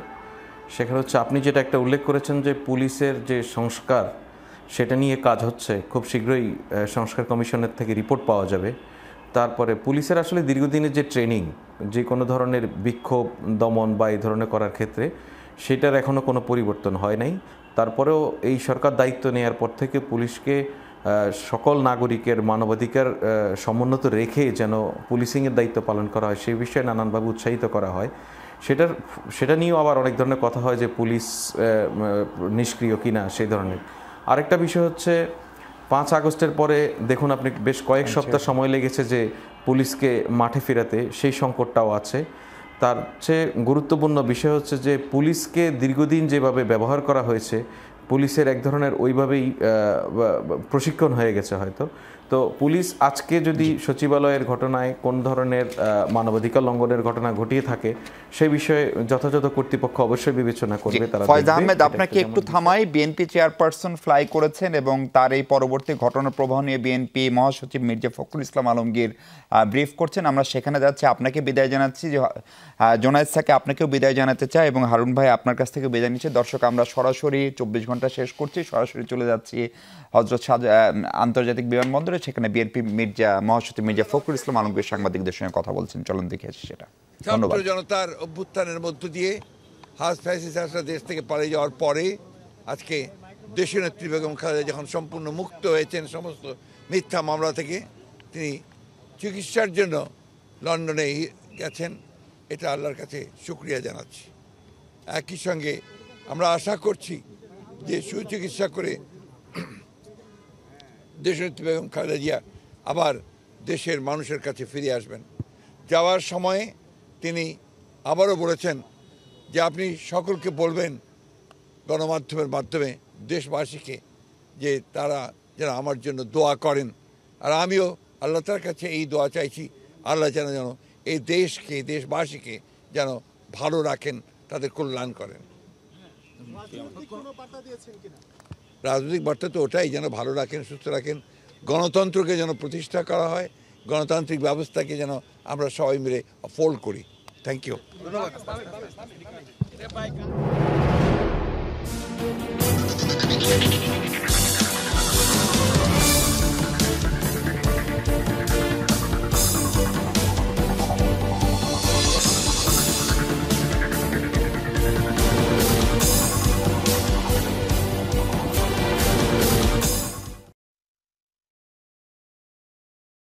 সেখানে হচ্ছে আপনি যেটা একটা উল্লেখ করেছেন যে পুলিশের যে সংস্কার, সেটা নিয়ে কাজ হচ্ছে, খুব শীঘ্রই সংস্কার কমিশনের থেকে রিপোর্ট পাওয়া যাবে। তারপরে পুলিশের আসলে দীর্ঘদিনের যে ট্রেনিং, যে কোনো ধরনের বিক্ষোভ দমন বা এই ধরনের করার ক্ষেত্রে, সেটার এখনও কোনো পরিবর্তন হয় নাই। তারপরেও এই সরকার দায়িত্ব নেওয়ার পর থেকে পুলিশকে সকল নাগরিকের মানবাধিকার সমুন্নত রেখে যেন পুলিশিংয়ের দায়িত্ব পালন করা হয়, সেই বিষয়ে নানানভাবে উৎসাহিত করা হয়। সেটা নিয়েও আবার অনেক ধরনের কথা হয় যে পুলিশ নিষ্ক্রিয় কিনা, সেই ধরনের। আরেকটা বিষয় হচ্ছে 5 আগস্টের পরে দেখুন আপনি বেশ কয়েক সপ্তাহ সময় লেগেছে যে পুলিশকে মাঠে ফেরাতে, সেই সংকটটাও আছে। তার চেয়ে গুরুত্বপূর্ণ বিষয় হচ্ছে যে পুলিশকে দীর্ঘদিন যেভাবে ব্যবহার করা হয়েছে, পুলিশের এক ধরনের ওইভাবেই প্রশিক্ষণ হয়ে গেছে হয়তো। তো পুলিশ আজকে যদি সচিবালয়ের ঘটনায় কোন ধরনের মানবাধিকার লঙ্ঘনের ঘটনা ঘটিয়ে থাকে, সেই বিষয়ে যথাযথ কর্তৃপক্ষ অবশ্যই বিবেচনা করবে। তারা ফয়েজ আহমেদ, আপনাকে একটু থামাই। বিএনপি চেয়ারপারসন ফ্লাই করেছেন এবং তার এই পরবর্তী ঘটনার প্রবাহ নিয়ে বিএনপি মহাসচিব মির্জা ফখরুল ইসলাম আলমগীর ব্রিফ করছেন। আমরা সেখানে যাচ্ছি, আপনাকে বিদায় জানাচ্ছি, যে জোনায়েদ স্যারকে আপনাকেও বিদায় জানাতে চাই এবং হারুন ভাই আপনার কাছ থেকে বিদায় নিচ্ছে। দর্শক, আমরা সরাসরি 24 ঘন্টা শেষ করছি, সরাসরি চলে যাচ্ছি হযরত আন্তর্জাতিক বিমানবন্দরে, সেখানে বিএনপি মহাসচিব মির্জা ফখরুল ইসলাম আলমগীর সাংবাদিকদের সঙ্গে কথা বলছেন। চলুন দেখে আসি সেটা। ছাত্র জনতার অভ্যুত্থানের মধ্য দিয়ে ফ্যাসিস্টরা দেশ থেকে পালিয়ে যাওয়ার পরে আজকে দেশীয় নেত্রী বেগম খালেদা যখন সম্পূর্ণ মুক্ত হয়েছেন সমস্ত মিথ্যা মামলা থেকে, তিনি চিকিৎসার জন্য লন্ডনে গেছেন, এটা আল্লাহর কাছে শুকরিয়া জানাচ্ছি। একই সঙ্গে আমরা আশা করছি যে সুচিকিৎসা করে দেশনেত্রী বেগম খালেদা জিয়া আবার দেশের মানুষের কাছে ফিরে আসবেন। যাওয়ার সময়ে তিনি আবারও বলেছেন যে আপনি সকলকে বলবেন গণমাধ্যমের মাধ্যমে দেশবাসীকে যে তারা যেন আমার জন্য দোয়া করেন, আর আমিও আল্লাহ তার কাছে এই দোয়া চাইছি, আল্লাহ যেন এই দেশকে, দেশবাসীকে যেন ভালো রাখেন, তাদের কল্যাণ করেন। রাজনৈতিক বার্তা তো ওটাই, যেন ভালো রাখেন, সুস্থ রাখেন, গণতন্ত্রকে যেন প্রতিষ্ঠা করা হয়, গণতান্ত্রিক ব্যবস্থাকে যেন আমরা সবাই মিলে ফোল্ড করি। থ্যাংক ইউ, ধন্যবাদ।